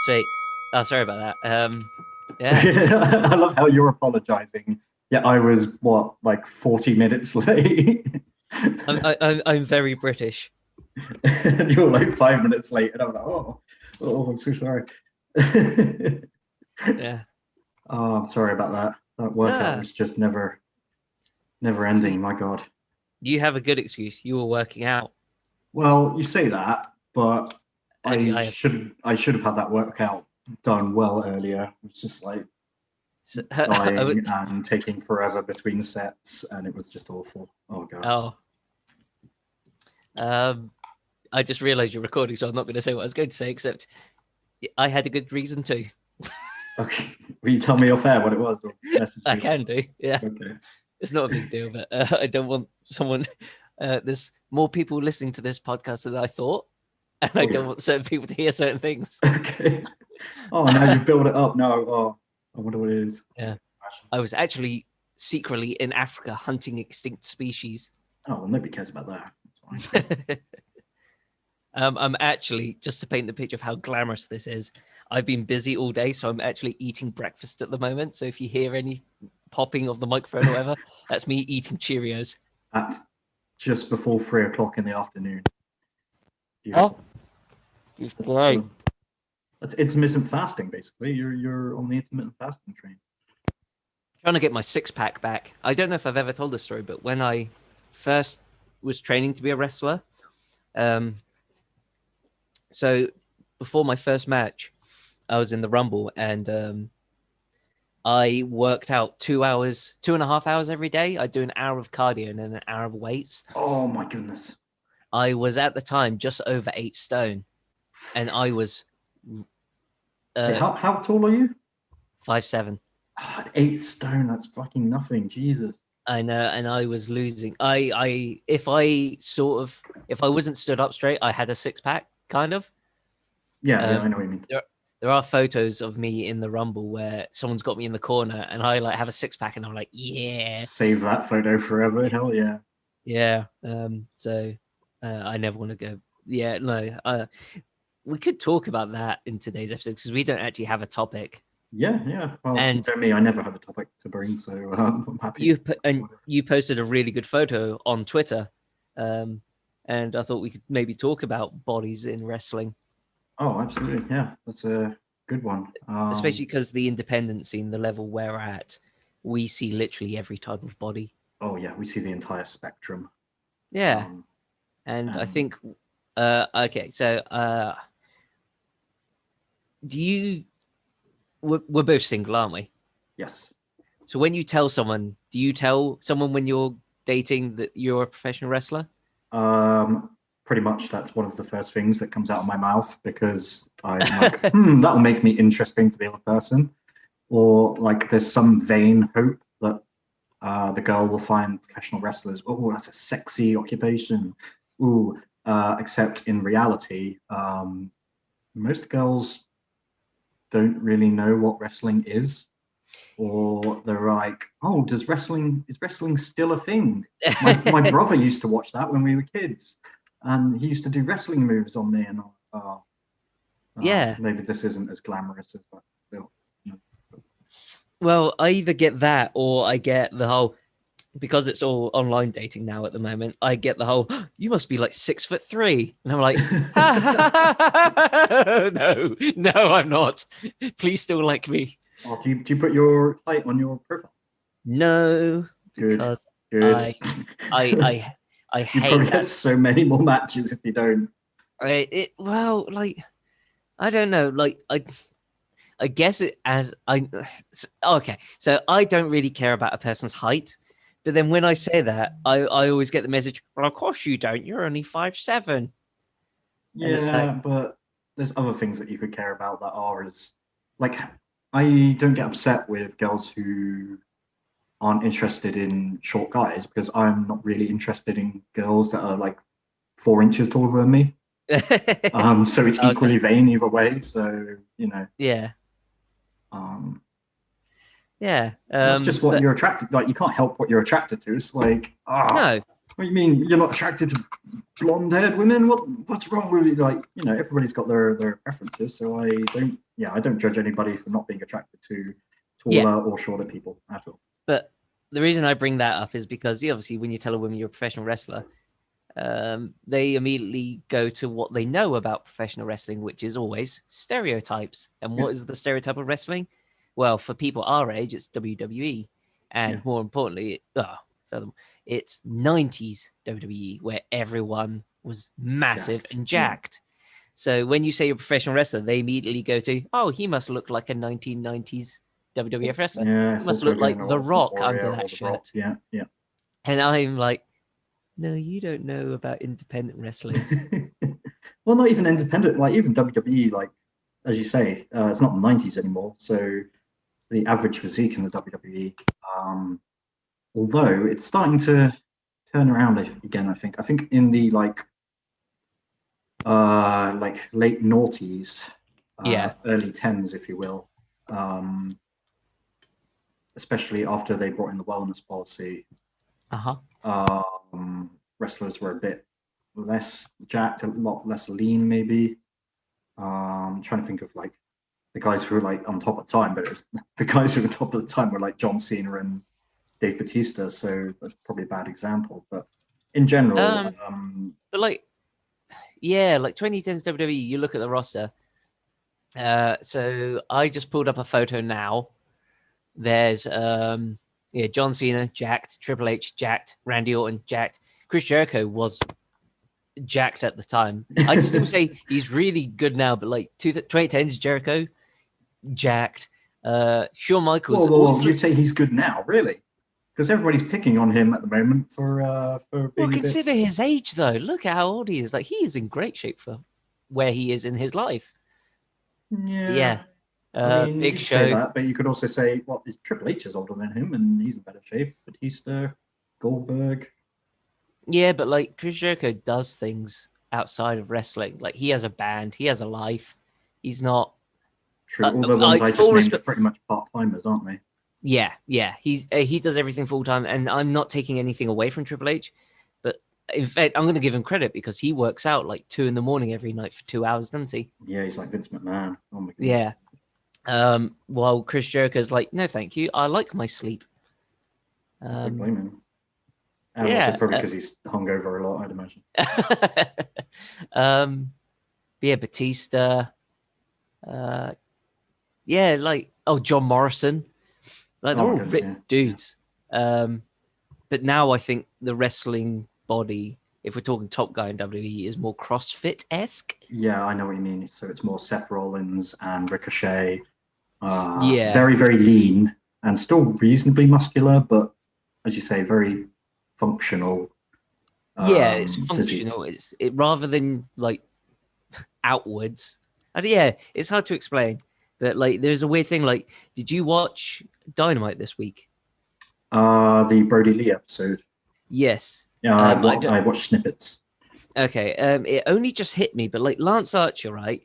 Sweet. Oh, sorry about that. Yeah. I love how you're apologizing. Yeah, I was what, like 40 minutes late. I'm very British. You were like 5 minutes late, and I'm like, oh, I'm so sorry. Yeah. Oh, I'm sorry about that. That workout Ah, was just never so ending. My God. you have a good excuse. You were working out. Well, you say that, but Actually, I have. I should have had that workout done well earlier. It was just like So, dying and taking forever between sets, and it was just awful. Oh God. oh, um, I just realized you're recording, so I'm not going to say what I was going to say, except I had a good reason to. Okay. Will you tell me off air what it was, or message I me? can do. Yeah. Okay. It's not a big deal, but I don't want someone. There's more people listening to this podcast than I thought, and I Oh don't yeah. want certain people to hear certain things. Okay. Oh, now you build it up. No. Oh, I wonder what it is. Yeah. I was actually secretly in Africa hunting extinct species. Oh, well, nobody cares about that. It's fine. I'm actually, just to paint the picture of how glamorous this is, I've been busy all day, so I'm actually eating breakfast at the moment. So if you hear any popping of the microphone or whatever, that's me eating Cheerios. At just before 3 o'clock in the afternoon. Oh, Beautiful. it's That's great. that's intermittent fasting, basically. You're on the intermittent fasting train. Trying to get my six pack back. I don't know if I've ever told this story, but when I first was training to be a wrestler, um, so before my first match, I was in the Rumble and I worked out 2 hours, 2.5 hours every day. I do an hour of cardio and then an hour of weights. Oh my goodness. I was at the time just over 8 stone, and I was Wait, uh how tall are you? 5'7". 8 stone. That's fucking nothing. Jesus. I know, and I was losing. If if I wasn't stood up straight, I had a six pack kind of. Yeah, yeah, I Um, know what you mean. there are photos of me in the Rumble where someone's got me in the corner, and I like have a six pack, and I'm like, yeah, Save that photo forever. Hell yeah. yeah. So I never want to go. Yeah, no. We could talk about that in today's episode because we don't actually have a topic. Yeah, yeah. Well, you And know me, I never have a topic to bring, so I'm happy to talk about it. you posted a really good photo on Twitter, um, and I thought we could maybe talk about bodies in wrestling, Oh, absolutely. Yeah, that's a good one. especially because the independent scene, the level we're at, we see literally every type of body. Oh yeah, we see the entire spectrum. Yeah, Um, and I and think, okay, so do you? We're both single, aren't we? yes, So when you tell someone, do you tell someone when you're dating that you're a professional wrestler? pretty much that's one of the first things that comes out of my mouth because I'm like, that'll make me interesting to the other person, or like there's some vain hope that the girl will find professional wrestlers. Oh, that's a sexy occupation. Ooh, except in reality, most girls don't really know what wrestling is, or they're like, "Oh, is wrestling still a thing?" My brother used to watch that when we were kids, and he used to do wrestling moves on me, and Yeah. maybe this isn't as glamorous as that. Still, Well, I either get that or I get the whole, because it's all online dating now at the moment. I get the whole, you must be like 6'3", and I'm like, no, no, I'm not. Please still like me. oh, do you put your height on your profile? No, Good, because good. I, I, I, I You hate probably get that. so many more matches if you don't. Well, like I don't know, like I guess it as I okay. So I don't really care about a person's height, but then when I say that, I always get the message. Well, of course you don't. You're only 5'7", and it's like, Yeah, but there's other things that you could care about that are as like I don't get upset with girls who aren't interested in short guys because I'm not really interested in girls that are like 4 inches taller than me. So it's okay, equally vain either way. So yeah, um, yeah. that's just what But you're attracted. Like you can't help what you're attracted to. It's like no, What do you mean? You're not attracted to blonde-haired women? What's wrong with you? Like, everybody's got their preferences. So I don't judge anybody for not being attracted to taller or shorter people at all. But the reason I bring that up is because obviously when you tell a woman you're a professional wrestler, they immediately go to what they know about professional wrestling, which is always stereotypes. And what is the stereotype of wrestling? Well, for people our age, it's WWE. And more importantly, it's 90s WWE, where everyone was massive and jacked. So when you say you're a professional wrestler, they immediately go to, oh, he must look like a 1990s WWF wrestler. Yeah, He must look like The Rock under that shirt. Yeah. And I'm like, no, you don't know about independent wrestling. Well, not even independent, like even WWE, like as you say, it's not the 90s anymore. So the average physique in the WWE, although it's starting to turn around again, I think in the like late noughties, early tens, if you will, especially after they brought in the wellness policy. Wrestlers were a bit less jacked, a lot less lean, maybe. I'm trying to think of like the guys who were like on top of the time, but it was the guys who were on top of the time were like John Cena and Dave Bautista, so that's probably a bad example. But in general, but like 2010's WWE, you look at the roster. So I just pulled up a photo now. There's John Cena, jacked, Triple H, jacked, Randy Orton, jacked. Chris Jericho was jacked at the time. I'd still say he's really good now, but like 2010's Jericho, jacked. Shawn Michaels. Well, you'd say he's good now, really? Because everybody's picking on him at the moment for being. Well, consider his age, though. Look at how old he is. Like, he is in great shape for where he is in his life. Yeah. I mean, Big you could Show. say that, but you could also say, well, Triple H is older than him, and he's in better shape. Batista, Goldberg. Yeah, but like Chris Jericho does things outside of wrestling. Like, he has a band, he has a life. He's not. True. All the ones I just named are pretty much part timers, aren't they? Yeah. He does everything full time, and I'm not taking anything away from Triple H, but in fact, I'm going to give him credit because he works out like 2 a.m. every night for 2 hours, doesn't he? Yeah, he's like Vince McMahon. Oh my God. Yeah. While Chris Jericho's like, no, thank you. I like my sleep. I blame him. And also probably because he's hungover a lot, I'd imagine. Batista. John Morrison. Like, they're all ripped dudes. But now I think the wrestling body, if we're talking top guy in WWE, is more CrossFit-esque. Yeah, I know what you mean. So it's more Seth Rollins and Ricochet. Very, very lean and still reasonably muscular, but as you say, very functional. It's functional. Physique. It rather than like outwards. And it's hard to explain. But like, there's a weird thing. Like, did you watch Dynamite this week? The Brody Lee episode. Yes. Yeah, I watched snippets. Okay. It only just hit me, but like Lance Archer, right?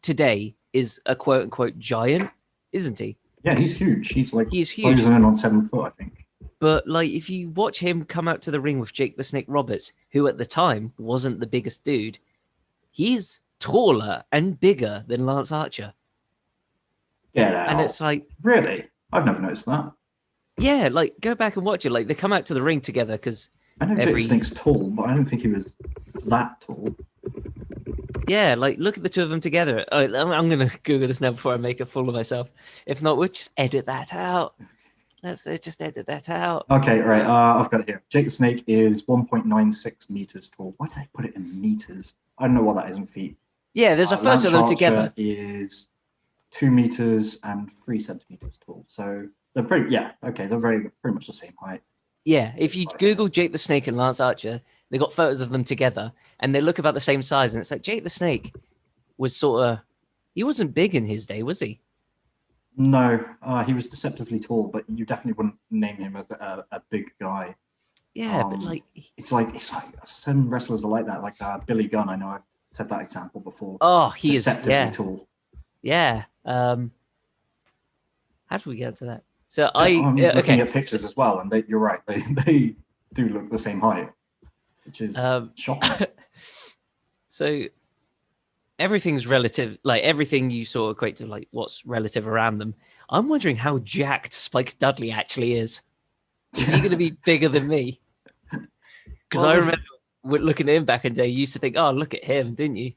Today is a quote unquote giant, isn't he? Yeah, he's huge. He's huge. Closing in on 7 foot, I think. But like, if you watch him come out to the ring with Jake the Snake Roberts, who at the time wasn't the biggest dude, he's taller and bigger than Lance Archer. Get out. And it's like, really? I've never noticed that. Yeah, like go back and watch it. Like they come out to the ring together because I know Jake the Snake's tall, but I don't think he was that tall. Yeah, like look at the two of them together. I'm going to Google this now before I make a fool of myself. If not, we'll just edit that out. Let's just edit that out. Okay, right. I've got it here. Jake the Snake is 1.96 meters tall. Why did they put it in meters? I don't know what that is in feet. Yeah, there's a photo of them together. Is 2 meters and 3 centimeters tall. So they're pretty. Yeah, okay. They're pretty much the same height. Yeah, if you Google Jake the Snake and Lance Archer, they got photos of them together, and they look about the same size. And it's like Jake the Snake was he wasn't big in his day, was he? No, he was deceptively tall, but you definitely wouldn't name him as a big guy. Yeah, but like it's like some wrestlers are like that. Like Billy Gunn, I know I've said that example before. Oh, he deceptively tall. Yeah. How do we get to that? So I'm looking at pictures as well, and you're right. They do look the same height. which is Um, shocking. So everything's relative, like everything you sort of equate to like what's relative around them. I'm wondering how jacked Spike Dudley actually is. Is he going to be bigger than me? Because Well, I remember looking at him back in the day, you used to think, oh, look at him, didn't you?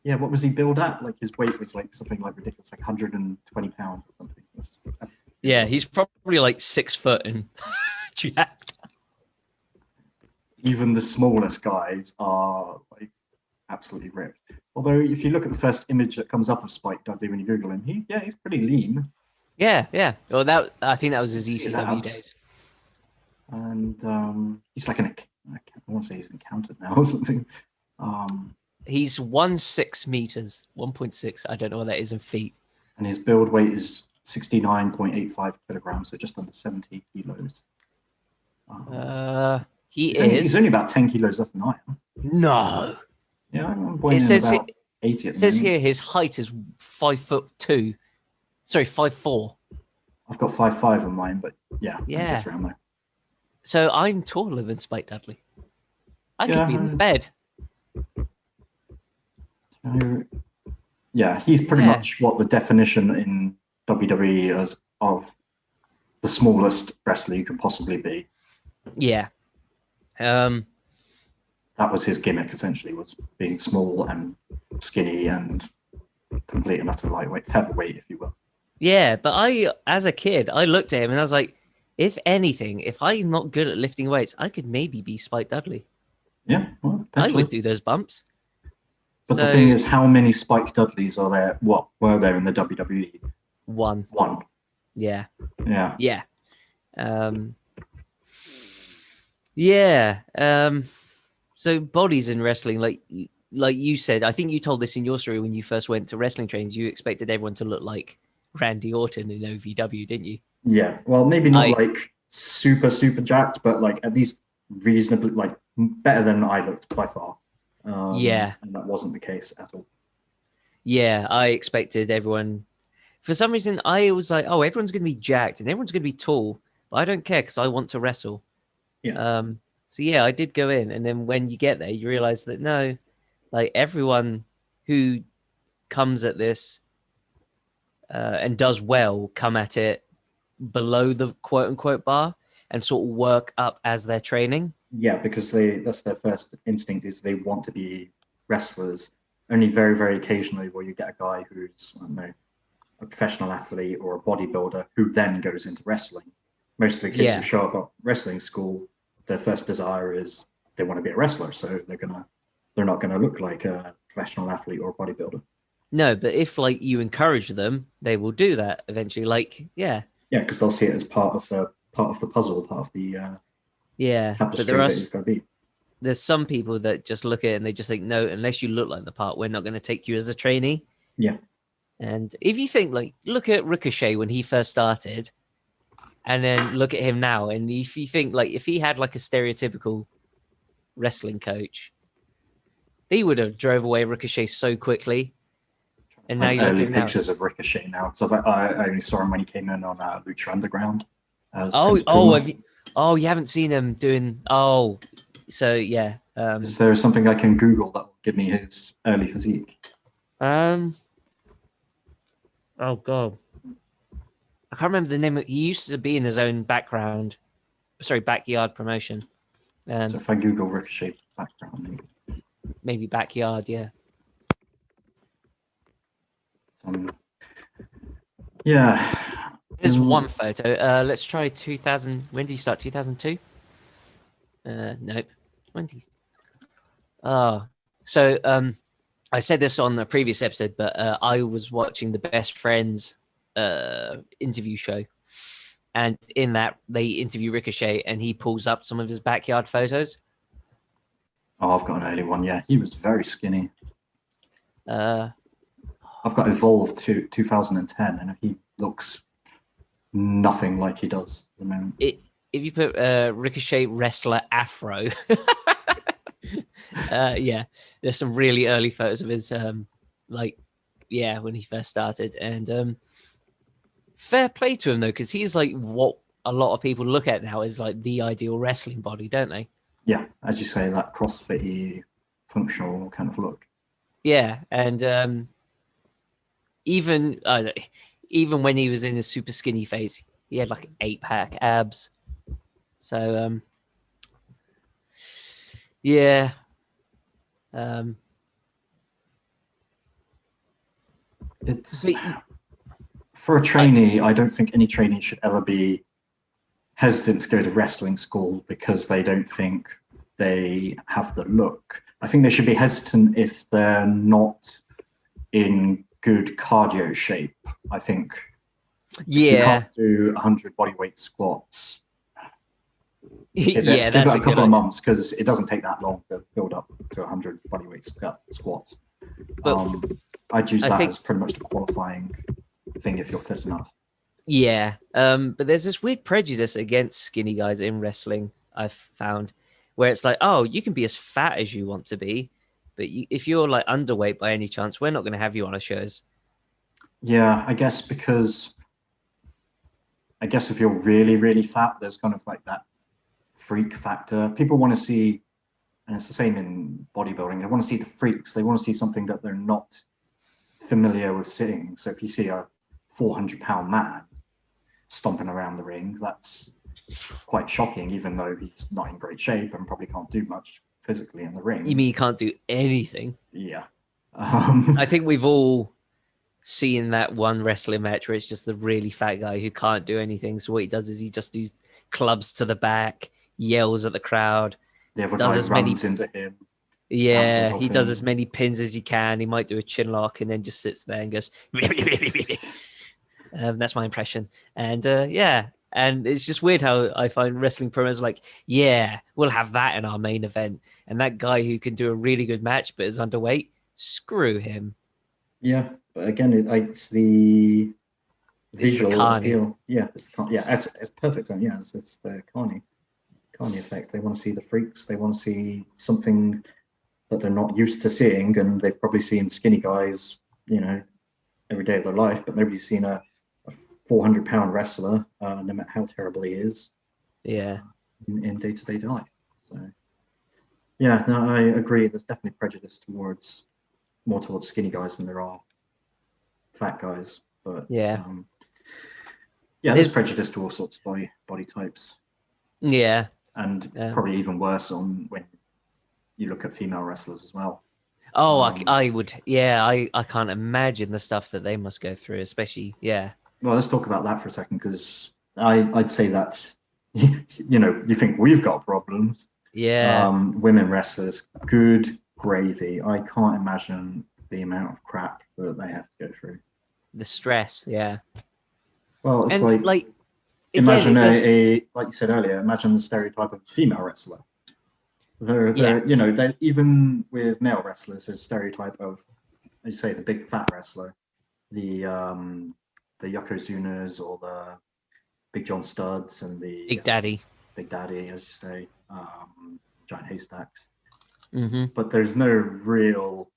yeah, what was he billed at? Like his weight was like something like ridiculous, like 120 pounds or something. Yeah, he's probably like 6 foot and jacked. Even the smallest guys are like absolutely ripped. Although if you look at the first image that comes up of Spike Dudley when you Google him, he's pretty lean. Yeah, yeah. Well, I think that was his His ECW abs. days. And he's like I want to say he's encountered now or something. He's 1.6 meters, 1.6. I don't know what that is in feet. And his build weight is 69.85 kilograms, so just under 70 kilos. He's only about 10 kilos less than I am. No. Yeah, I'm weighing in about 80 at the It says moment. here his height is 5'2". Sorry, 5'4". I've got 5'5" on mine, but yeah, Yeah. just around there. So I'm taller than Spike Dudley. I could be in the bed. Yeah, he's pretty much what the definition in WWE is of the smallest wrestler you could possibly be. Yeah. That was his gimmick, essentially, was being small and skinny and complete and utter lightweight, featherweight, if you will. Yeah, but as a kid, I looked at him and I was like, if anything, if I'm not good at lifting weights, I could maybe be Spike Dudley. Yeah, well, I would do those bumps. But the thing is, how many Spike Dudleys are there? What were there in the WWE? One. Yeah. Yeah. Yeah. Yeah. So bodies in wrestling, like you said, I think you told this in your story when you first went to wrestling trains, you expected everyone to look like Randy Orton in OVW, didn't you? Yeah. Well, maybe not like super, super jacked, but like at least reasonably, like better than I looked by far. Yeah. And that wasn't the case at all. Yeah, I expected everyone. For some reason, I was like, oh, everyone's going to be jacked and everyone's going to be tall, but I don't care because I want to wrestle. Yeah. So yeah, I did go in, and then when you get there, you realize that no, like everyone who comes at this and does well come at it below the quote unquote bar and sort of work up as they're training. Yeah, because that's their first instinct is they want to be wrestlers. Only very, very occasionally will you get a guy who's, I don't know, a professional athlete or a bodybuilder who then goes into wrestling. Most of the kids who show up at wrestling school, their first desire is they want to be a wrestler, so they're not gonna look like a professional athlete or a bodybuilder. No, but if like you encourage them, they will do that eventually. Like, yeah, because they'll see it as part of the puzzle, part of the tapestry but that it's going to be. There's some people that just look at it and they just think, no, unless you look like the part, we're not going to take you as a trainee. Yeah. And if you think like, look at Ricochet when he first started, and then look at him now, and if you think like if he had like a stereotypical wrestling coach, he would have drove away Ricochet so quickly. And now you look at pictures of Ricochet now. So I only saw him when he came in on Lucha Underground. You haven't seen him doing. Oh, so yeah. Is there something I can Google that will give me his early physique? Oh god, I can't remember the name. He used to be in his own backyard promotion. So if I Google Ricochet background, maybe backyard, yeah. Yeah. There's one photo. Let's try 2000. When did you start? 2002? Nope. When did? So I said this on the previous episode, but I was watching the Best Friends interview show, and in that they interview Ricochet, and he pulls up some of his backyard photos. Oh, I've got an early one. Yeah, he was very skinny. I've got Evolve to 2010, and he looks nothing like he does at the moment. If you put Ricochet wrestler afro, yeah, there's some really early photos of his when he first started, and fair play to him though, because he's like what a lot of people look at now as like the ideal wrestling body, don't they? Yeah, as you say, that CrossFit-y functional kind of look. Yeah, and even even when he was in his super skinny phase, he had like 8-pack abs. So yeah. It's But for a I, trainee. I don't think any trainee should ever be hesitant to go to wrestling school because they don't think they have the look. I think they should be hesitant if they're not in good cardio shape. I think if you yeah, can't do 100 bodyweight squats, give yeah, it give it that's a a good couple of idea. months because it doesn't take that long to build up to 100 bodyweight squats. But I'd use I that think as pretty much the qualifying thing if you're fit enough. yeah, but there's this weird prejudice against skinny guys in wrestling. I've found where it's like, oh, you can be as fat as you want to be, but if you're like underweight by any chance, we're not going to have you on our shows. Yeah, I guess if you're really, really fat, there's kind of like that freak factor. People want to see, and it's the same in bodybuilding, they want to see the freaks. They want to see something that they're not familiar with seeing. So if you see a 400-pound man stomping around the ring, that's quite shocking, even though he's not in great shape and probably can't do much physically in the You ring. mean you can't do anything? Yeah. I think we've all seen that one wrestling match where it's just the really fat guy who can't do anything. So what he does is he just does clubs to the back, yells at the crowd, The other does guy as many. runs into him, bounces Yeah, off he does as him. many pins as he can. He might do a chin lock and then just sits there and goes. That's my impression. And yeah, and it's just weird how I find wrestling promos like, yeah, we'll have that in our main event. And that guy who can do a really good match but is underweight, screw him. Yeah, but again, it's the It's the visual carny. appeal. Yeah, it's perfect. Yeah, it's the carny effect. They want to see the freaks. They want to see something that they're not used to seeing, and they've probably seen skinny guys, every day of their life, but nobody's seen a 400-pound wrestler, no matter how terrible he is, Yeah. in day-to-day life. So yeah, no, I agree. There's definitely prejudice more towards skinny guys than there are fat guys, but Yeah. yeah, there's There's prejudice to all sorts of body types, yeah. and probably even worse on when you look at female wrestlers as well. Oh, I would. Yeah, I can't imagine the stuff that they must go through, especially. Yeah. Well, let's talk about that for a second, because I'd say that you think we've got problems. Yeah. Women wrestlers, good gravy. I can't imagine the amount of crap that they have to go through. The stress. Yeah. Well, it's And like, like again, imagine it goes. like you said earlier, imagine the stereotype of a female wrestler. Yeah. They're even with male wrestlers, there's a stereotype of, as you say, the big fat wrestler, the Yokozunas or the Big John Studs and the Big Daddy. Big Daddy, as you say, giant haystacks. Mm-hmm. But there's no real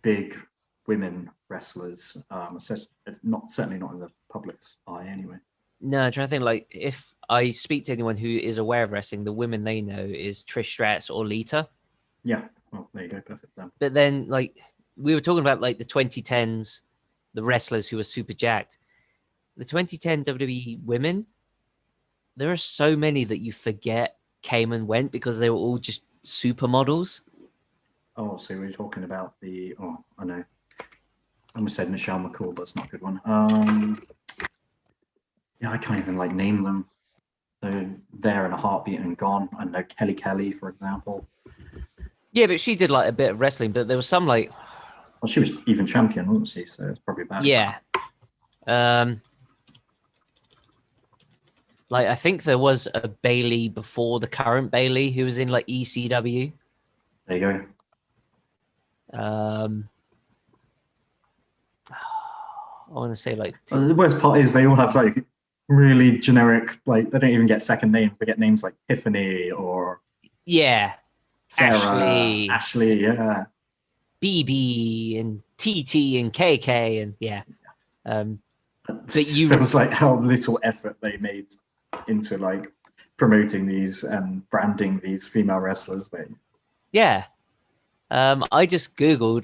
big women wrestlers. It's not certainly not in the public's eye anyway. No, I'm trying to think. Like, if I speak to anyone who is aware of wrestling, the women they know is Trish Stratus or Lita. Yeah, well, there you go, perfect then. But then, like, we were talking about like the 2010s, the wrestlers who were super jacked. The 2010 WWE women, there are so many that you forget came and went because they were all just supermodels. Oh, so we're talking about I know. I almost said Michelle McCool, but it's not a good one. Yeah, I can't even name them. They're there in a heartbeat and gone. I know Kelly, for example. Yeah, but she did like a bit of wrestling, but there was some like, Well, she was even champion, wasn't she? So it's probably about yeah. Like I think there was a Bailey before the current Bailey who was in like ECW. There you go. I want to say like The worst part is they all have really generic, they don't even get second names. They get names like Tiffany or yeah, Sarah, Ashley, Ashley, yeah. BB and TT and KK and yeah. It feels like how little effort they made into promoting these and branding these female wrestlers. Yeah. I just Googled,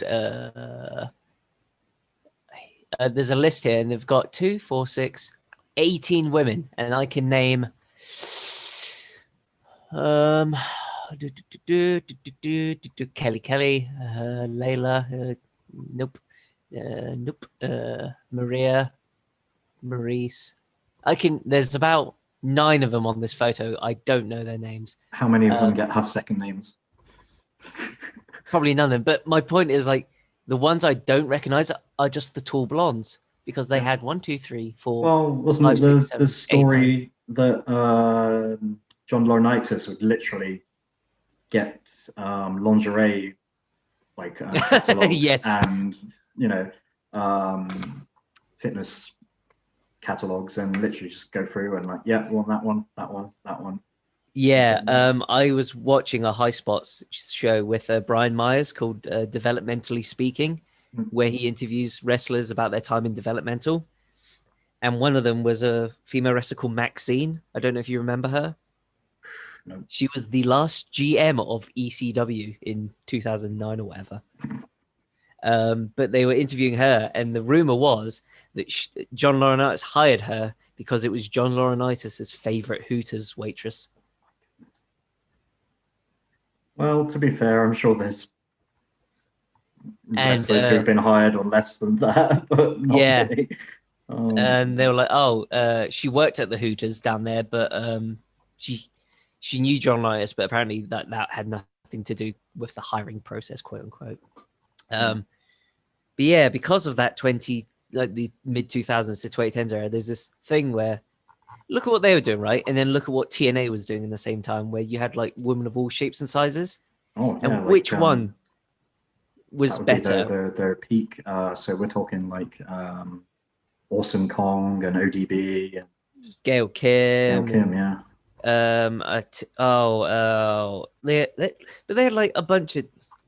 there's a list here and they've got 2, 4, 6, 18 women. And I can name, Kelly, Layla, nope, nope, Maria, Maurice. There's about 9 of them on this photo. I don't know their names. How many of them have second names? Probably none of them. But my point is, like, the ones I don't recognize are just the tall blondes because they had 1, 2, 3, 4. Well, wasn't 5, it 6, 7, the 8, story that John Laurinaitis would literally get lingerie like catalogs yes. and fitness catalogs and literally just go through and like, yeah, well, that one. Yeah, I was watching a High Spots show with Brian Myers called Developmentally Speaking, where he interviews wrestlers about their time in developmental. And one of them was a female wrestler called Maxine. I don't know if you remember her. No. She was the last GM of ECW in 2009 or whatever. But they were interviewing her, and the rumor was that John Laurinaitis hired her because it was John Laurinaitis' favorite Hooters waitress. Well, to be fair, I'm sure there's wrestlers who have been hired on less than that, but not me. And they were like, "Oh, she worked at the Hooters down there, but she knew John Laurinaitis, but apparently that had nothing to do with the hiring process, quote unquote." But yeah, because of that the mid 2000s to 2010s era, there's this thing where look at what they were doing, right? And then look at what TNA was doing in the same time, where you had like women of all shapes and sizes. Oh, yeah, and which one was better? Their peak. So we're talking like Awesome Kong and ODB and Gail Kim. Yeah. But they had like a bunch of.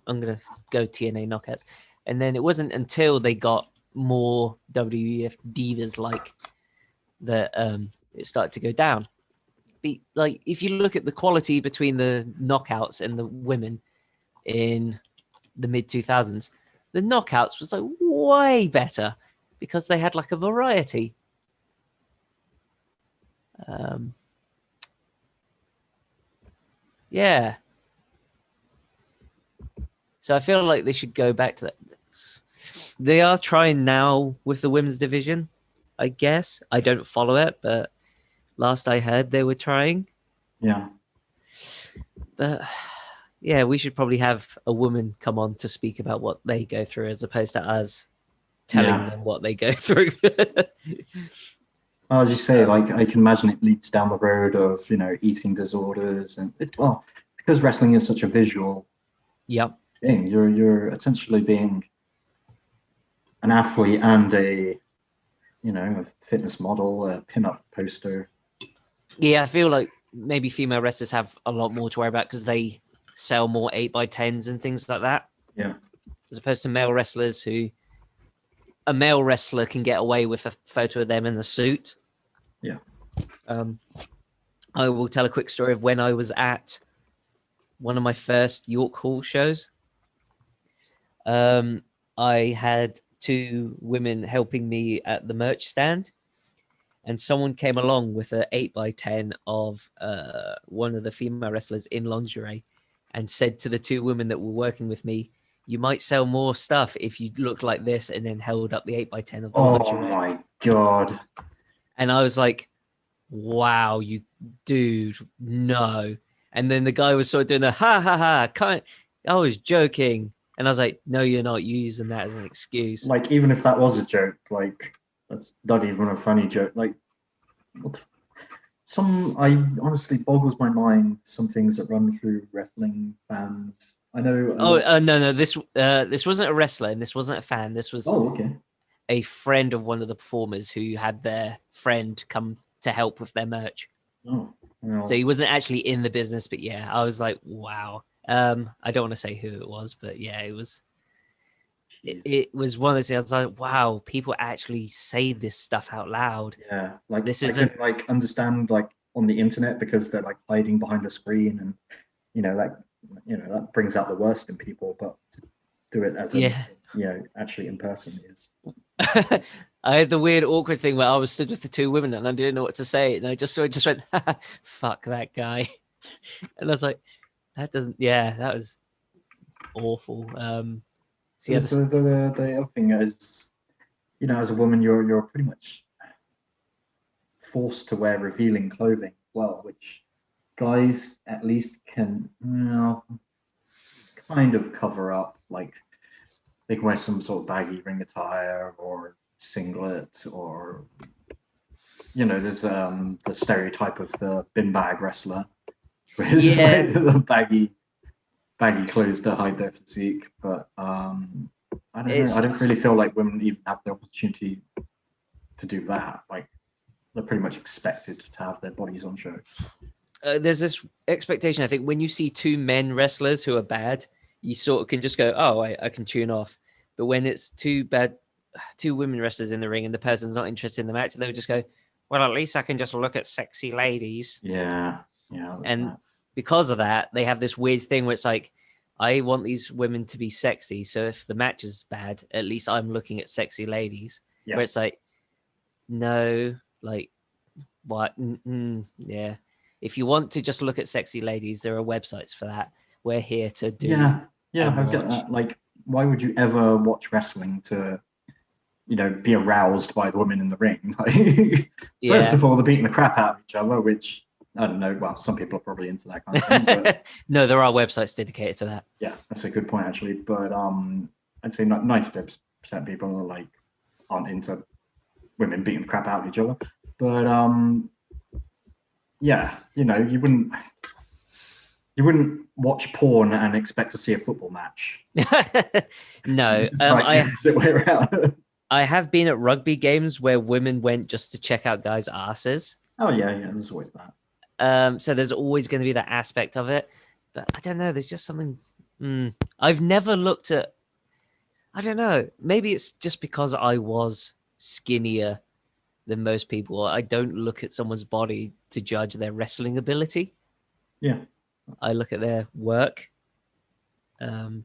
I'm gonna go TNA knockouts, and then it wasn't until they got more WWF divas like that it started to go down. Like if you look at the quality between the knockouts and the women in the mid 2000s, the knockouts was like way better because they had like a variety. Yeah. So I feel like they should go back to that. They are trying now with the women's division, I guess. I don't follow it, but last I heard they were trying. Yeah. But yeah, we should probably have a woman come on to speak about what they go through as opposed to us telling them what they go through. As you say, like I can imagine it leads down the road of, eating disorders and because wrestling is such a visual thing, you're essentially being an athlete and a fitness model, a pin-up poster. Yeah, I feel like maybe female wrestlers have a lot more to worry about because they sell more 8x10s and things like that. Yeah. As opposed to male wrestlers who a male wrestler can get away with a photo of them in a suit. Yeah. I will tell a quick story of when I was at one of my first York Hall shows. I had 2 women helping me at the merch stand, and someone came along with an 8x10 of one of the female wrestlers in lingerie and said to the 2 women that were working with me, "You might sell more stuff if you look like this," and then held up the 8x10 of the lingerie. Oh my God. And I was like, wow, you dude, no. And then the guy was sort of doing the ha ha ha, I was joking. And I was like, no, you're not using that as an excuse. Like, even if that was a joke, like, that's not even a funny joke. Like, I honestly boggles my mind, some things that run through wrestling fans. I know. No, this wasn't a wrestler and this wasn't a fan. This was a friend of one of the performers who had their friend come to help with their merch. Oh, well. So he wasn't actually in the business, but yeah, I was like, wow. I don't want to say who it was, but yeah, it was. It was one of those things. I was like, wow, people actually say this stuff out loud. Yeah, like this isn't like understand like on the internet because they're like hiding behind the screen, and that brings out the worst in people. But to do it as Yeah. actually in person is. I had the weird, awkward thing where I was stood with the two women and I didn't know what to say, and I just went, "Fuck that guy," and I was like, "That doesn't." Yeah, that was awful. So yeah, The other thing is, as a woman, you're pretty much forced to wear revealing clothing, well, which guys at least can kind of cover up. Like they can wear some sort of baggy ring attire or singlet, or there's the stereotype of the bin bag wrestler, which is like the baggy clothes to hide their physique. But I don't know. I don't really feel like women even have the opportunity to do that. Like they're pretty much expected to have their bodies on show. There's this expectation. I think when you see two men wrestlers who are bad, you sort of can just go, "Oh, I can tune off." But when it's two women wrestlers in the ring and the person's not interested in the match, they'll just go, "Well, at least I can just look at sexy ladies." Yeah. And because of that, they have this weird thing where it's like, I want these women to be sexy. So if the match is bad, at least I'm looking at sexy ladies. Yeah. Where it's like, no, like, what? Yeah. If you want to just look at sexy ladies, there are websites for that. We're here to do. Yeah, I get that. Like, why would you ever watch wrestling to, be aroused by the women in the ring? Like, first of all, they're beating the crap out of each other, which I don't know. Well, some people are probably into that kind of thing. But, no, there are websites dedicated to that. Yeah, that's a good point actually. But I'd say 90% of people aren't into women beating the crap out of each other. But yeah, you wouldn't watch porn and expect to see a football match. No, I have been at rugby games where women went just to check out guys' asses. Oh yeah, there's always that. So there's always going to be that aspect of it, but I don't know. There's just something. I've never looked at. I don't know. Maybe it's just because I was skinnier than most people. I don't look at someone's body to judge their wrestling ability. Yeah. I look at their work. And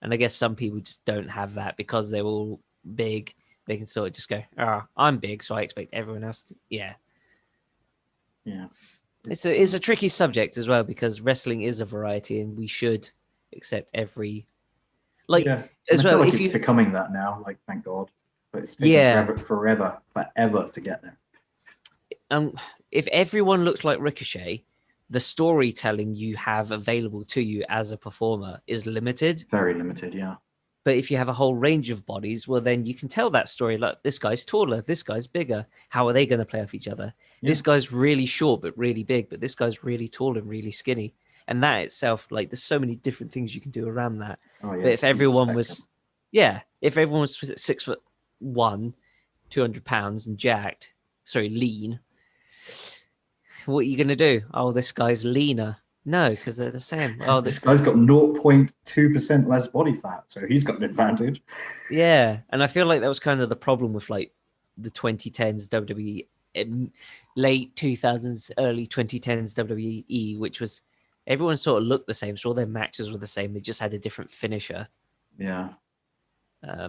I guess some people just don't have that because they're all big. They can sort of just go, I'm big, so I expect everyone else to. Yeah. It's a tricky subject as well because wrestling is a variety and we should accept every. As well. Like it's becoming that now, like thank God. But it's taken forever to get there. If everyone looks like Ricochet, the storytelling you have available to you as a performer is limited. Very limited, yeah. But if you have a whole range of bodies, well, then you can tell that story. Like, this guy's taller, this guy's bigger. How are they going to play off each other? Yeah. This guy's really short but really big, but this guy's really tall and really skinny. And that itself, like, there's so many different things you can do around that. Oh, yeah, but if everyone was 6'1", 200 pounds and jacked, lean, what are you going to do? Oh, this guy's leaner. No, because they're the same. Oh, this guy's got 0.2% less body fat, so he's got an advantage. Yeah, and I feel like that was kind of the problem with like the 2010s WWE, late 2000s, early 2010s WWE, which was everyone sort of looked the same, so all their matches were the same. They just had a different finisher. Yeah.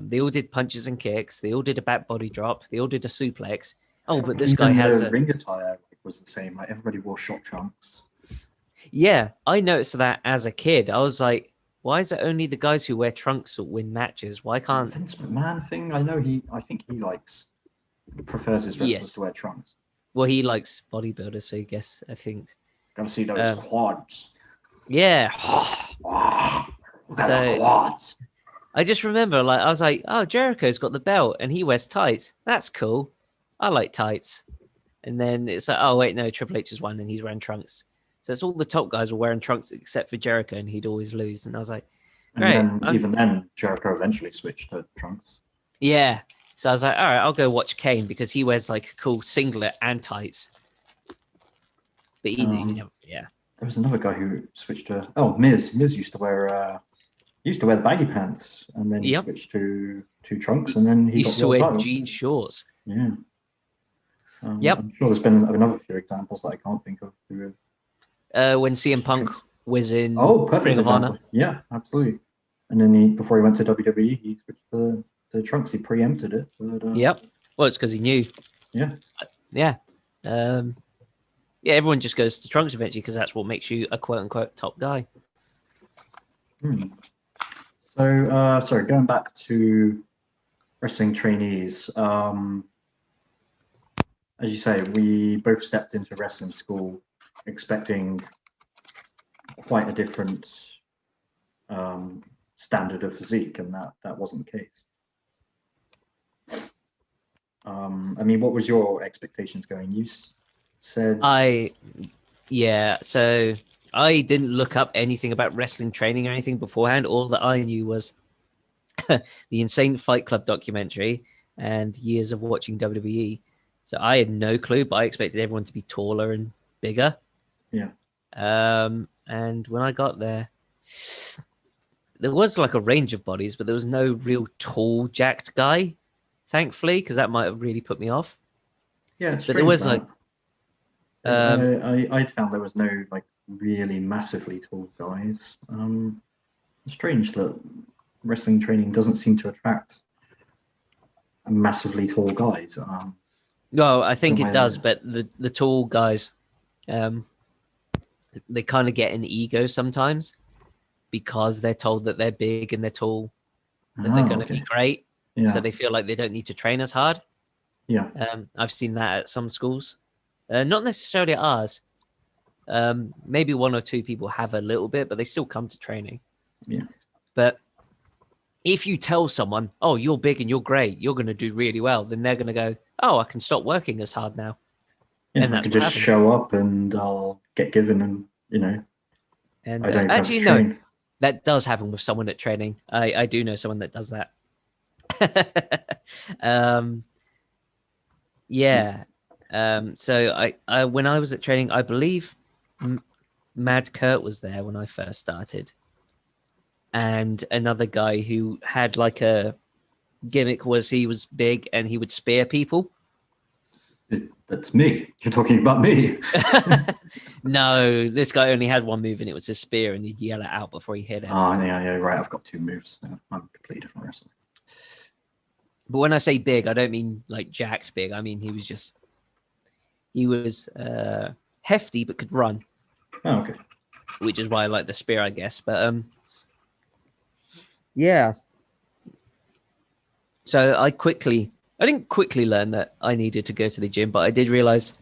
They all did punches and kicks. They all did a back body drop. They all did a suplex. Oh, but this guy has a ring attire was the same. Like everybody wore short trunks. Yeah, I noticed that as a kid. I was like, why is it only the guys who wear trunks that win matches? Why can't Vince McMahon thing? I think he prefers his wrestlers to wear trunks. Well, he likes bodybuilders, so I think. Gotta see those quads. Yeah. So quads. I just remember, I was like, oh, Jericho's got the belt and he wears tights. That's cool. I like tights. And then it's like, oh wait, no, Triple H has won and he's wearing trunks. So it's all the top guys were wearing trunks except for Jericho, and he'd always lose. And I was like, great. Even then, Jericho eventually switched to trunks. Yeah. So I was like, all right, I'll go watch Kane because he wears like a cool singlet and tights. But yeah. There was another guy who switched to Miz. Miz used to wear the baggy pants, and then he switched to trunks, and then he used to wear jean shorts. Yeah. Yep. I'm sure there's been another few examples that I can't think of. When CM Punk was in Oh, perfect Ring of Honor. example. Yeah, absolutely. And then before he went to WWE, he switched to the trunks. He preempted it. But, Yep. Well, it's because he knew. Yeah. Yeah. Yeah, everyone just goes to trunks eventually because that's what makes you a quote unquote top guy. So, sorry, going back to wrestling trainees. As you say, we both stepped into wrestling school expecting quite a different standard of physique, and that wasn't the case. I mean, what was your expectations going? You said so I didn't look up anything about wrestling training or anything beforehand. All that I knew was the Insane Fight Club documentary and years of watching WWE. So I had no clue, but I expected everyone to be taller and bigger. Yeah. And when I got there was like a range of bodies, but there was no real tall, jacked guy, thankfully, because that might have really put me off. Yeah, it's but there was like I found there was no like really massively tall guys. It's strange that wrestling training doesn't seem to attract massively tall guys. No, I think it does, but the tall guys, they kind of get an ego sometimes because they're told that they're big and they're tall, that they're going to be great. Yeah. So they feel like they don't need to train as hard. Yeah. I've seen that at some schools, not necessarily at ours. Maybe one or two people have a little bit, but they still come to training. Yeah. But if you tell someone, oh, you're big and you're great, you're going to do really well, then they're going to go, oh, I can stop working as hard now. Yeah, and I could just show up and I'll get given, and and I don't actually, have to train. No, that does happen with someone at training. I do know someone that does that. Yeah. So I when I was at training, I believe Mad Kurt was there when I first started, and another guy who had like a gimmick was he was big and he would spear people. That's me. You're talking about me. No, this guy only had one move and it was his spear, and he'd yell it out before he hit it. Oh, yeah, right. I've got two moves. So I'm a completely different wrestler. But when I say big, I don't mean like jacked big. I mean he was hefty but could run. Oh, okay. Which is why I like the spear, I guess. But yeah. So I didn't quickly learn that I needed to go to the gym, but I did realize,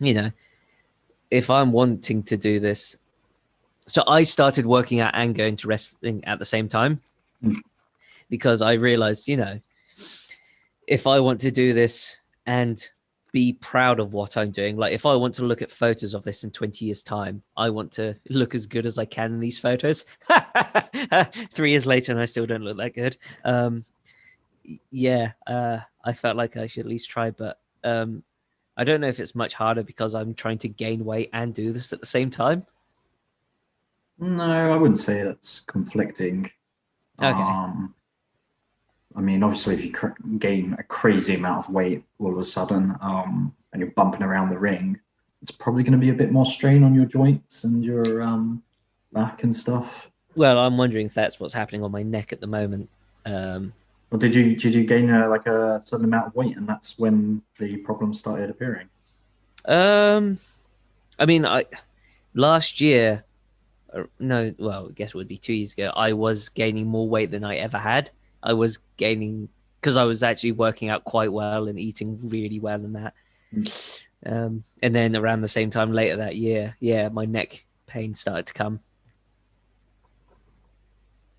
if I'm wanting to do this. So I started working out and going to wrestling at the same time because I realized, if I want to do this and be proud of what I'm doing, like if I want to look at photos of this in 20 years time, I want to look as good as I can in these photos. 3 years later and I still don't look that good. I felt like I should at least try, but I don't know if it's much harder because I'm trying to gain weight and do this at the same time. No, I wouldn't say that's conflicting. Okay. I mean, obviously, if you gain a crazy amount of weight all of a sudden, and you're bumping around the ring, it's probably going to be a bit more strain on your joints and your back and stuff. Well, I'm wondering if that's what's happening on my neck at the moment. Well, did you gain like a sudden amount of weight, and that's when the problems started appearing? I mean, last year, I guess it would be 2 years ago. I was gaining more weight than I ever had. I was gaining because I was actually working out quite well and eating really well and that. And then around the same time later that year, my neck pain started to come.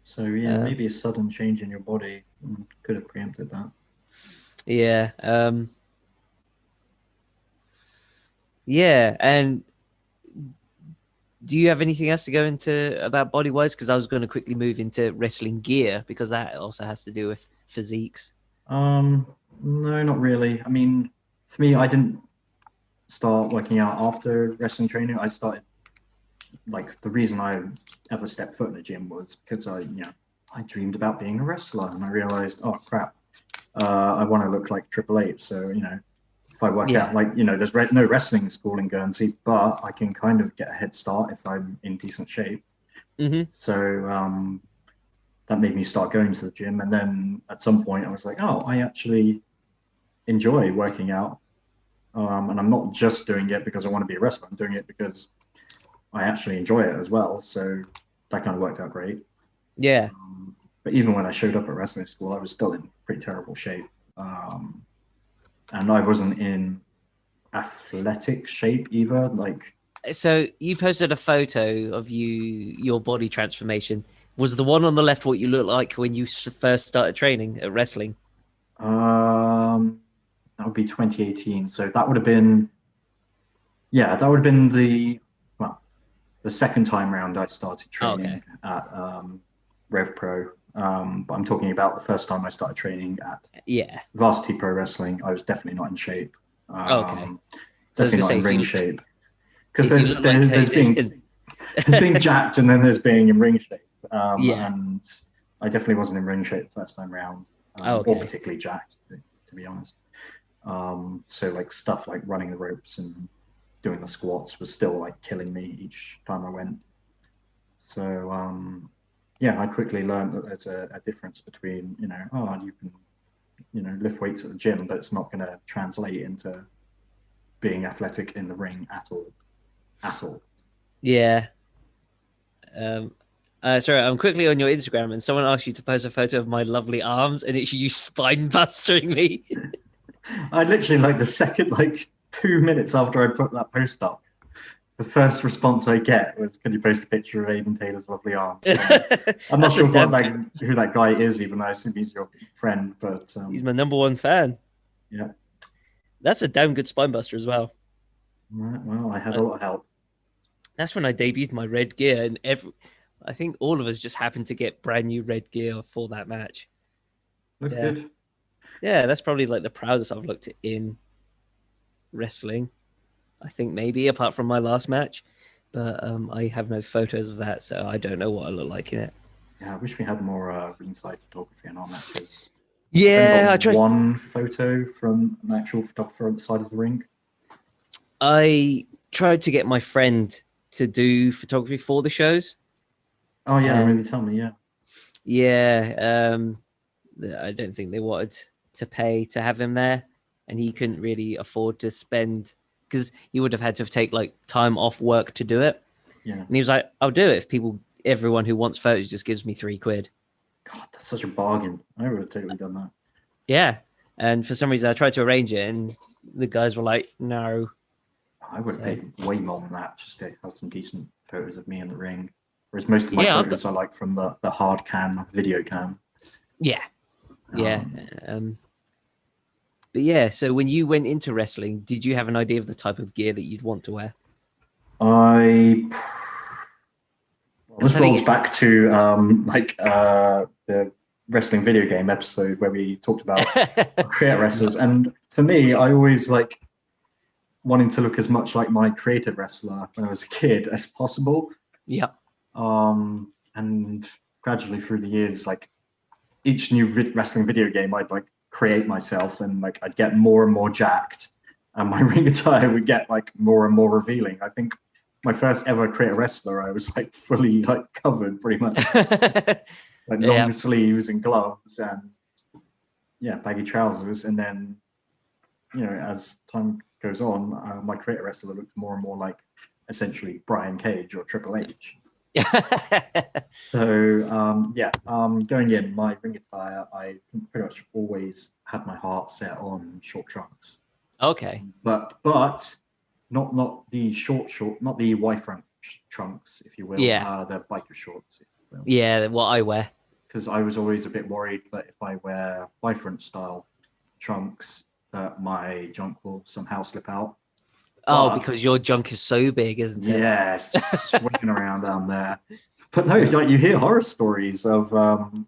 So maybe a sudden change in your body could have preempted that. Yeah. Yeah, and do you have anything else to go into about body wise? Because I was going to quickly move into wrestling gear because that also has to do with physiques. No, not really. I mean, for me, I didn't start working out after wrestling training. I started the reason I ever stepped foot in the gym was because I dreamed about being a wrestler, and I realized, oh crap, I want to look like Triple H. So if I work Yeah. out, like, you know, there's no wrestling school in Guernsey, but I can kind of get a head start if I'm in decent shape. Hmm. So that made me start going to the gym. And then at some point, I was like, oh, I actually enjoy working out. And I'm not just doing it because I want to be a wrestler. I'm doing it because I actually enjoy it as well. So that kind of worked out great. Yeah. But even when I showed up at wrestling school, I was still in pretty terrible shape. And I wasn't in athletic shape either. Like, So you posted a photo of your body transformation. Was the one on the left what you looked like when you first started training at wrestling? that would be 2018. So that would have been, yeah, that would have been the second time round I started Oh, okay. training at Rev Pro. But I'm talking about the first time I started training at Yeah. Varsity Pro Wrestling. I was definitely not in shape. Okay. So I was Definitely gonna not say in ring shape. Because if you look like there's being jacked and then there's being in ring shape. yeah. And I definitely wasn't in ring shape the first time round, Oh, or okay. particularly jacked, to be honest. So like stuff like running the ropes and doing the squats was still like killing me each time I went. So yeah, I quickly learned that there's a difference between, you know, oh, you can, you know, lift weights at the gym, but it's not going to translate into being athletic in the ring at all. At all. Yeah. Um, sorry, I'm quickly on your Instagram, and someone asked you to post a photo of my lovely arms, and it's you spine bustering me. I literally, like, the second, like, 2 minutes after I put that post up, the first response I get was, "Can you post a picture of Aiden Taylor's lovely arms?" I'm not That's a sure damn who that guy is, even though I assume he's your friend. But He's my number one fan. yeah, That's a damn good spine buster as well. right, well, I had Uh, a lot of help. That's when I debuted my red gear, and I think all of us just happened to get brand new red gear for that match. Looks Yeah, good. yeah, that's probably like the proudest I've looked in wrestling. I think maybe apart from my last match, but I have no photos of that, so I don't know what I look like in it. Yeah, I wish we had more ringside photography in our matches. I've only Yeah, I got tried. one photo from an actual photographer at the side of the ring. I tried to get my friend to do photography for the shows, Oh yeah, I remember and you telling me. Yeah, yeah, I don't think they wanted to pay to have him there, and he couldn't really afford to spend because he would have had to take like time off work to do it. yeah. And he was like, "I'll do it if everyone who wants photos just gives me £3." God, that's such a bargain. I would have totally done that. Yeah, and for some reason I tried to arrange it, and the guys were like, "No." I would have So paid way more than that just to have some decent photos of me in the ring. Whereas most of my yeah, I've got photos I like from the hard cam video cam. yeah, yeah. Um, But yeah, so when you went into wrestling, did you have an idea of the type of gear that you'd want to wear? I well, Because this I rolls think, back to the wrestling video game episode where we talked about creator wrestlers, and for me, I always like wanting to look as much like my creative wrestler when I was a kid as possible. yeah, And gradually through the years, like each new wrestling video game, I'd like create myself, and like I'd get more and more jacked, and my ring attire would get like more and more revealing. I think my first ever creator wrestler, I was like fully like covered, pretty much, like yeah, long sleeves and gloves and yeah, baggy trousers. And then, you know, as time goes on, my creator wrestler looked more and more like essentially Brian Cage or Triple H. So going in my ring attire, I pretty much always had my heart set on short trunks, okay, but not the not the Y front trunks, if you will, yeah, the biker shorts, if you will, yeah. What I wear, because I was always a bit worried that if I wear Y front style trunks, that my junk will somehow slip out. oh, But because your junk is so big, isn't it? yeah, it's just swinging around down there. But no, like you hear horror stories of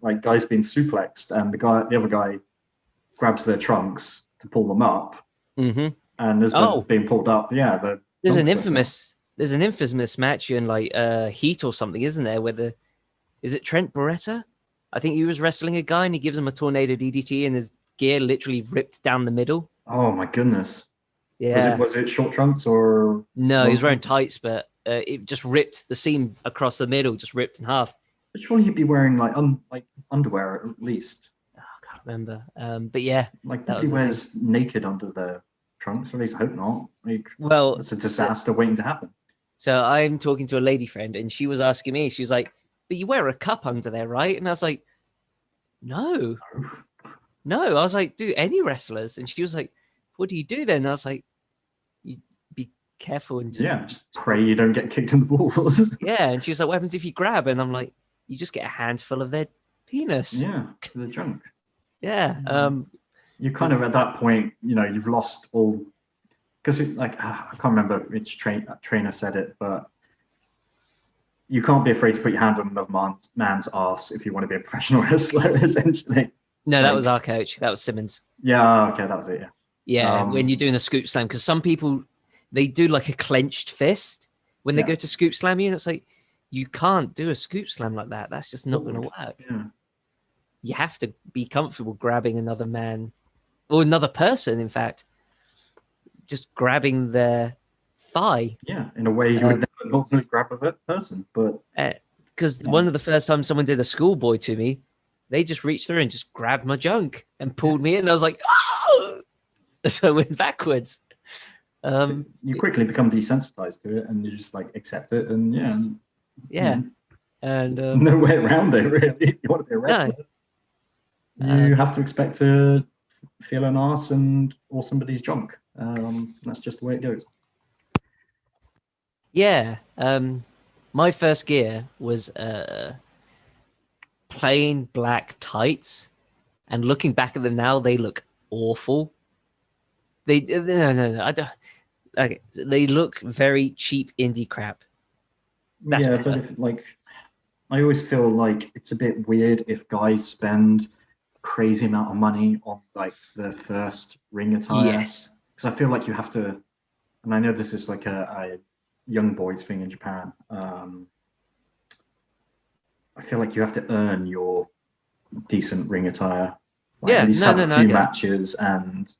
like guys being suplexed, and the other guy grabs their trunks to pull them up, Mm-hmm. and as they're Oh, being pulled up, yeah, the junk slips out. there's an infamous match in like Heat or something, isn't there? Where is it Trent Beretta? I think he was wrestling a guy and he gives him a tornado DDT and his gear literally ripped down the middle. Oh my goodness! Yeah. Was it short trunks or No, he long was wearing trunks? tights, but it just ripped the seam across the middle, just ripped in half. But surely he'd be wearing like underwear at least. Oh, I can't remember. But yeah, Like that nobody was the thing. wears naked under their trunks, or at least I hope not. Like Well, that's a disaster waiting to happen. so I'm talking to a lady friend, and she was asking me, she was like, "But you wear a cup under there, right?" And I was like, "No, no." I was like, "Do any wrestlers?" And she was like, "What do you do then?" And I was like, "You be careful and just Yeah, just pray you don't get kicked in the balls. yeah." And she was like, "What happens if you grab?" And I'm like, "You just get a handful of their penis." Yeah, the junk. Yeah. You kind of Because at that point, you've lost all because like I can't remember which trainer said it, but you can't be afraid to put your hand on another man's ass if you want to be a professional wrestler. Essentially, no, that was like our coach. That was Simmons. yeah, okay, that was it. Yeah, Yeah, when you're um, doing a scoop slam, because some people they do like a clenched fist when they yeah, go to scoop slam you, and it's like you can't do a scoop slam like that. That's just not going to forward. work. Yeah, You have to be comfortable grabbing another man or another person. In fact, just grabbing their thigh. yeah, in a way you would never normally grab a person, but Because yeah, one of the first times someone did a schoolboy to me, they just reached through and just grabbed my junk and yeah. pulled me in. And I was like, oh! So I went backwards. Um, You quickly become desensitized to it, and you just like accept it, and yeah, yeah, and there's no way around it really. If you want to be a no, wrestler, you um, have to expect to feel an ass and or somebody's junk. That's just the way it goes. yeah. My first gear was plain black tights, and looking back at them now, they look awful. They no, I don't. Okay, so they look very cheap indie crap. That's Yeah, but better. if like I always feel like it's a bit weird if guys spend crazy amount of money on like their first ring attire Yes. because I feel like you have to. And I know this is like a young boys thing in Japan. I feel like you have to earn your decent ring attire, like at Yeah. least No. have No. a No. I few get it. matches, and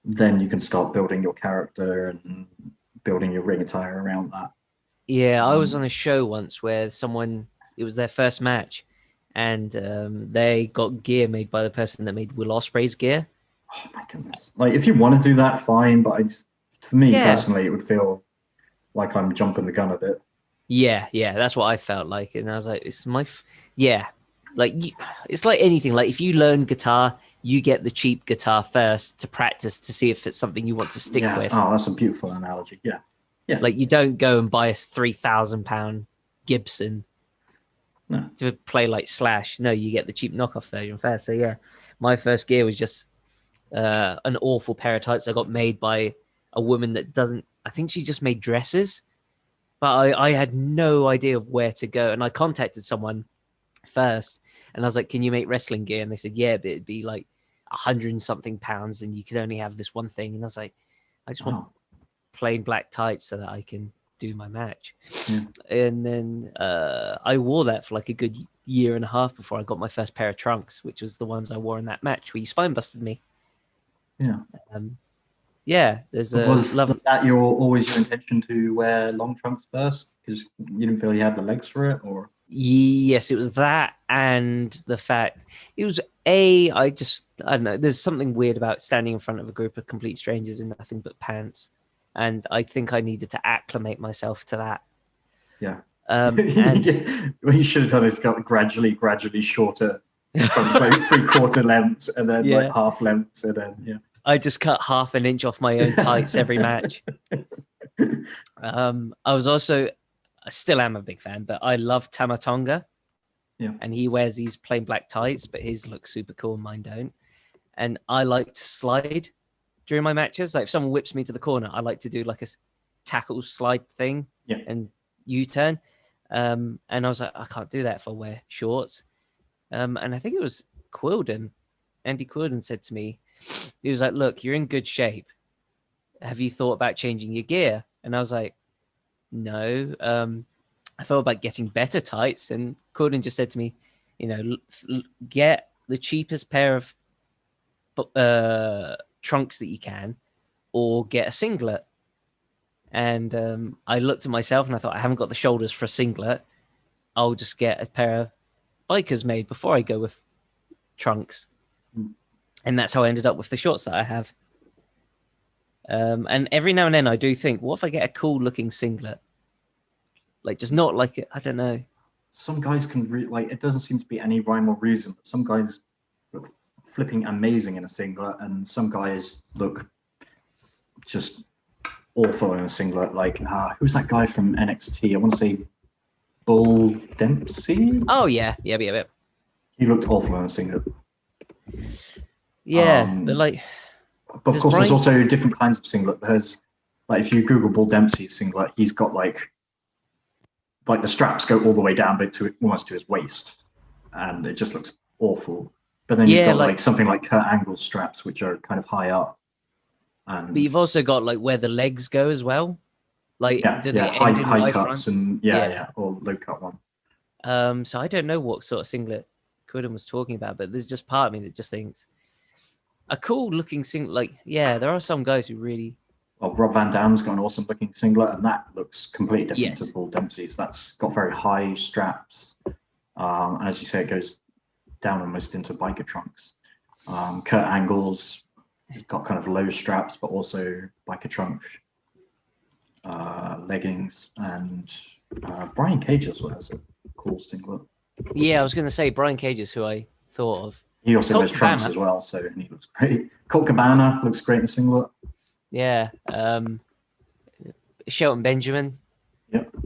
then you can start building your character and building your ring attire around that. Yeah, I was on Um, a show once where someone it was their first match, and they got gear made by the person that made Will Ospreay's gear. oh my goodness! Like if you want to do that, fine. But for me Yeah. personally, it would feel like I'm jumping the gun a bit. Yeah, that's what I felt like, and I was like, "It's yeah." Like it's like anything. Like if you learn guitar, you get the cheap guitar first to practice to see if it's something you want to stick Yeah. with. Oh, that's a beautiful analogy. Yeah. Yeah. Like you don't go and buy a £3,000 Gibson No. to play like Slash. No, you get the cheap knockoff version first. So yeah, my first gear was just an awful pair of tights I got made by a woman that doesn't. I think she just made dresses, but I had no idea of where to go, and I contacted someone first, and I was like, "Can you make wrestling gear?" And they said, "Yeah, but it'd be like 100 and something pounds, and you could only have this one thing." And I was like, "I just want Wow. plain black tights so that I can do my match." Yeah. And then I wore that for like a good year and a half before I got my first pair of trunks, which was the ones I wore in that match where you spine busted me. Yeah. Um, yeah, there's But a was love. that always your intention to wear long trunks first because you didn't feel you had the legs for it, or Yes, it was that, and the fact it was a. I don't know. There's something weird about standing in front of a group of complete strangers in nothing but pants, and I think I needed to acclimate myself to that. yeah. And What you should have done is got gradually shorter trunks, like three-quarter lengths, and then like yeah, half lengths, and then yeah. I just cut half an inch off my own tights every match. I was also, I still am a big fan, but I love Tamatonga, Yeah. and he wears these plain black tights, but his look super cool, and mine don't. And I like to slide during my matches. Like if someone whips me to the corner, I like to do like a tackle slide thing Yeah. and U-turn. And I was like, I can't do that if I wear shorts. And I think it was Quilden. Andy Quilden said to me, he was like, "Look, you're in good shape. Have you thought about changing your gear?" And I was like, "No." I thought about getting better tights, and Quilden just said to me, get the cheapest pair of trunks that you can, or get a singlet. And I looked at myself and I thought, I haven't got the shoulders for a singlet. I'll just get a pair of bikers made before I go with trunks. And that's how I ended up with the shorts that I have. And every now and then I do think, what if I get a cool looking singlet? Like, just not like it. I don't know. Some guys can like, it doesn't seem to be any rhyme or reason, but some guys look flipping amazing in a singlet, and some guys look just awful in a singlet. Like, who's that guy from NXT? I want to say Bull Dempsey. Oh yeah. He looked awful in a singlet. Yeah, but like, but of course, there's also different kinds of singlet. There's like, if you Google Bull Dempsey's singlet, he's got like the straps go all the way down, but to almost to his waist, and it just looks awful. But then you've got like something like Kurt Angle's straps, which are kind of high up. And but you've also got like where the legs go as well. Like, do they high end in cuts front? and or low cut ones. So I don't know what sort of singlet Quidden was talking about, but there's just part of me that just thinks a cool looking singlet. Like, yeah, there are some guys who really. Well, Rob Van Dam's got an awesome looking singlet, and that looks completely different Yes. to Paul Dempsey's. That's got very high straps. And as you say, it goes down almost into biker trunks. Kurt Angle's got kind of low straps, but also biker trunk leggings. And Brian Cage as well has a cool singlet. Yeah, I was going to say Brian Cage is who I thought of. He also wears trunks as well, so and he looks great. Colt Cabana looks great in singlet. Yeah. Shelton Benjamin. Yep.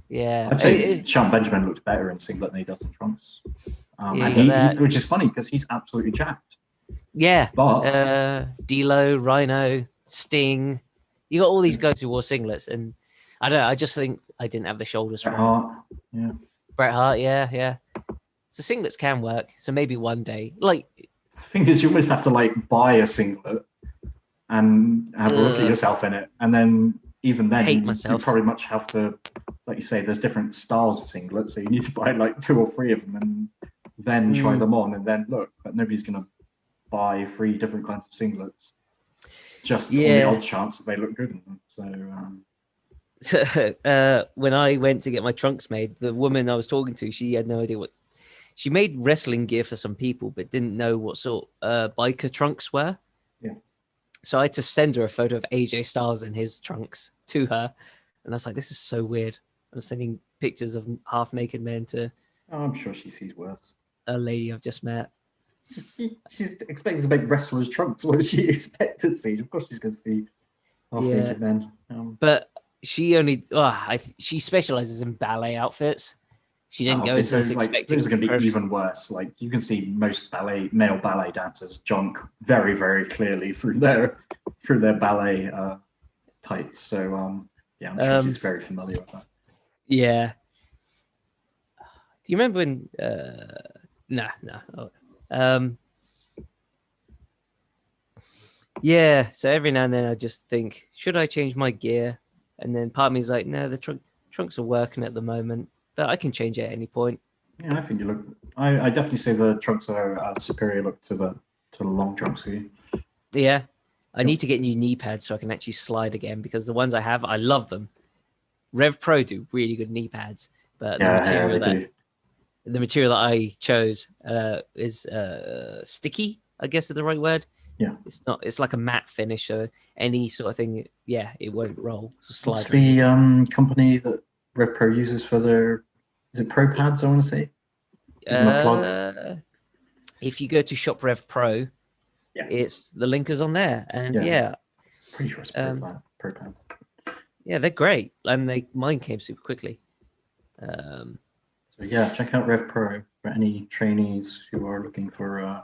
Yeah. I'd say Shelton Benjamin looks better in singlet than he does in trunks. Yeah, and he, which is funny because he's absolutely jacked. Yeah. But D'Lo, Rhino, Sting. You got all these guys who wore singlets, and I don't know, I just think I didn't have the shoulders for it. Bret Hart, yeah. So singlets can work. So maybe one day. Like, the thing is, you almost have to like buy a singlet and have a look at yourself in it, and then even then you probably much have to, like you say, there's different styles of singlets, so you need to buy like 2 or 3 of them and then try them on and then look. But nobody's gonna buy 3 different kinds of singlets just on the odd chance that they look good in them. So when I went to get my trunks made, the woman I was talking to, she had no idea what she made wrestling gear for some people, but didn't know what sort biker trunks were. Yeah. So I had to send her a photo of AJ Styles in his trunks to her. And I was like, this is so weird. I'm sending pictures of half naked men to. Oh, I'm sure she sees worse. A lady I've just met. She's expecting to make wrestlers' trunks. What does she expect to see? Of course she's going to see half naked men. But she only, she specializes in ballet outfits. She didn't go into this expecting. Those are going to be even worse. Like, you can see most male ballet dancers junk very, very clearly through their ballet tights. So I'm sure she's very familiar with that. Yeah. Do you remember when? No. Yeah. So every now and then I just think, should I change my gear? And then part of me is like, no, the trunks are working at the moment. But I can change it at any point. Yeah, I think you look. I definitely say the trunks are a superior look to the long trunks for you. Yeah, I need to get new knee pads so I can actually slide again, because the ones I have, I love them. Rev Pro do really good knee pads, but the material that I chose is sticky, I guess is the right word. Yeah, it's not. It's like a matte finish, so any sort of thing, it won't roll. So slide. What's the company that Rev Pro uses for their, is it Pro Pads, I want to say? If you go to Shop Rev Pro, it's the link is on there, and pretty sure it's Pro Pads. Yeah, they're great, and mine came super quickly. So check out Rev Pro for any trainees who are looking for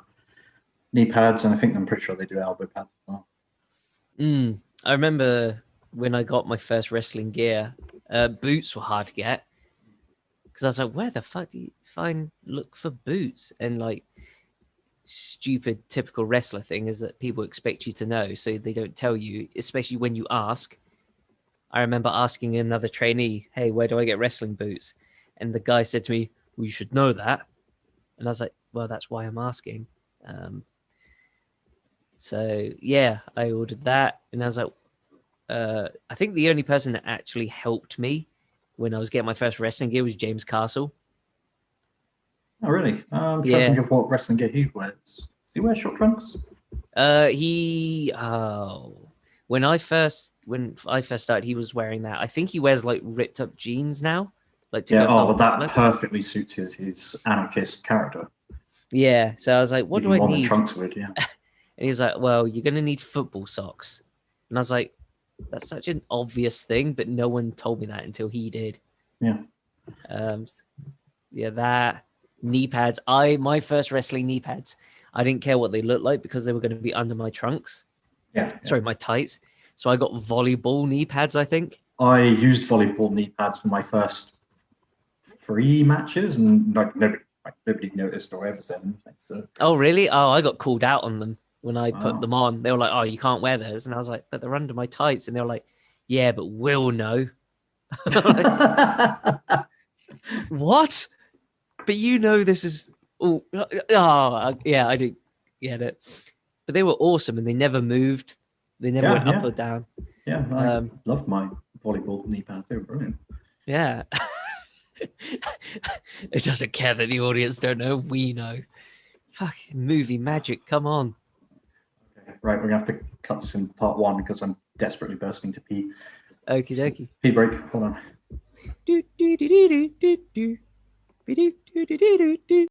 knee pads, and I'm pretty sure they do elbow pads as well. I remember when I got my first wrestling gear, boots were hard to get, because I was like, where the fuck do you look for boots? And like, stupid typical wrestler thing is that people expect you to know, so they don't tell you, especially when you ask. I remember asking another trainee, hey, where do I get wrestling boots? And the guy said to me, well, you should know that. And I was like, well, that's why I'm asking. So yeah, I ordered that, and I was like, I think the only person that actually helped me when I was getting my first wrestling gear was James Castle. Oh, really? I'm trying to think Yeah, of what wrestling gear he wears. Does he wear short trunks? he when I first started, he was wearing that. I think he wears like ripped up jeans now, like to Yeah. go Oh, for well, that work. perfectly suits his anarchist character. Yeah, so I was like, what Even do I more than need? Trunks would. Yeah. And he was like, well, you're gonna need football socks. And I was like, that's such an obvious thing, but no one told me that until he did. Yeah. Um, yeah, that knee pads. My first wrestling knee pads. I didn't care what they looked like because they were going to be under my trunks. Yeah. Sorry, my tights. So I got volleyball knee pads, I think. I used volleyball knee pads for my first 3 matches, and nobody noticed or ever said anything. So, Oh, really? Oh, I got called out on them when I put wow. them on. They were like, "Oh, you can't wear those," and I was like, "But they're under my tights," and they were like, "Yeah, but we'll know." What? But you know this is. Oh, yeah, I do get it. But they were awesome, and they never moved. They never went up or down. Yeah, I loved my volleyball knee pads. They were brilliant. Yeah. It doesn't care that the audience don't know. We know. Fucking movie magic. Come on. Okay, right, we're gonna have to cut this in part 1 because I'm desperately bursting to pee. Okie dokie. Pee break. Hold on. Do, do, do, do, do, do, do. Be, do, do, do, do, do.